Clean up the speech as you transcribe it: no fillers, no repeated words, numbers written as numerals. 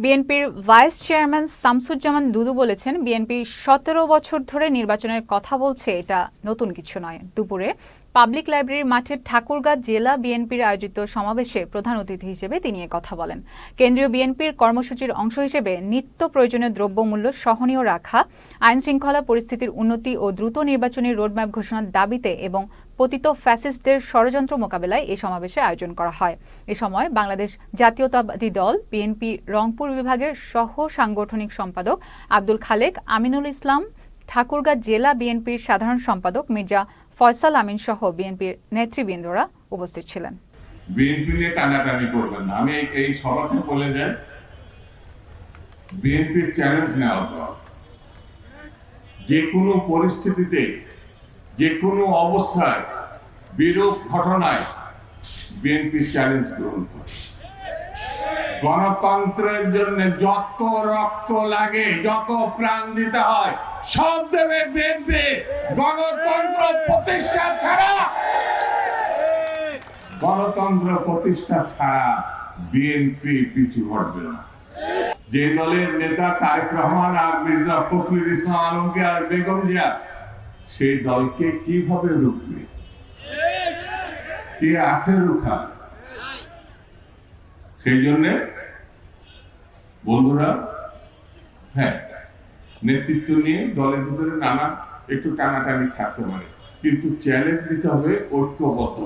বিএনপির vice chairman Shamsuzzaman দুদু বলেছেন, BNP ১৭ বছর ধরে নির্বাচনের কথা বলছে, এটা নতুন কিছু নয়। দুপুরে পাবলিক লাইব্রেরি মাঠে ঠাকুরগাঁ জেলা বিএনপির আয়োজিত সমাবেশে প্রধান অতিথি হিসেবে তিনি কথা বলেন। কেন্দ্রীয় বিএনপির কর্মসূচির অংশ হিসেবে নিত্য প্রয়োজনীয় দ্রব্যমূল্য সহনীয় রাখা, আইনশৃঙ্খলা পরিস্থিতির উন্নতি ও দ্রুত নির্বাচনী রোডম্যাপ ঘোষণার দাবিতে এবং পতিত ফ্যাসিস্টদের ষড়যন্ত্র মোকাবেলায় এই সমাবেশে আয়োজন করা হয়। এ সময় বাংলাদেশ জাতীয়তাবাদী দল বিএনপি রংপুর বিভাগের সহ সাংগঠনিক সম্পাদক আব্দুল খালেক আমিনুল ইসলাম, ঠাকুরগাঁ জেলা বিএনপির সাধারণ সম্পাদক মির্জা ফয়সাল আমিন সহ বিএনপির নেতৃবৃন্দরা উপস্থিত ছিলেন। বিএনপি নিয়ে টানাটানি করবেন না। আমি এই সভাতে বলে যাই, বিএনপির চ্যালেঞ্জ নেওয়া দরকার। যে কোনো পরিস্থিতিতে, যে কোনো অবস্থায়, বিরূপ ঘটনায় বিএনপির চ্যালেঞ্জ গ্রহণ করে। গণতন্ত্রের জন্য যত রক্ত লাগে, যত প্রাণ দিতে হয়, সব দেবে বিএনপি। গণতন্ত্র প্রতিষ্ঠা ছাড়া বিএনপি পিছু হটবে না। যে দলের নেতা তারেক রহমান আর মির্জা ফখরুল ইসলাম আলমগীর আর বেগম জিয়া, সেই দলকে কিভাবে রুখবে? কে আছে রুখা? সেই জন্য বন্ধুরা, হ্যাঁ, নেতৃত্ব নিয়ে দলের ভিতরে নানা একটু টানাটানি থাকতে পারে, কিন্তু চ্যালেঞ্জ দিতে হবে ঐক্যবদ্ধ।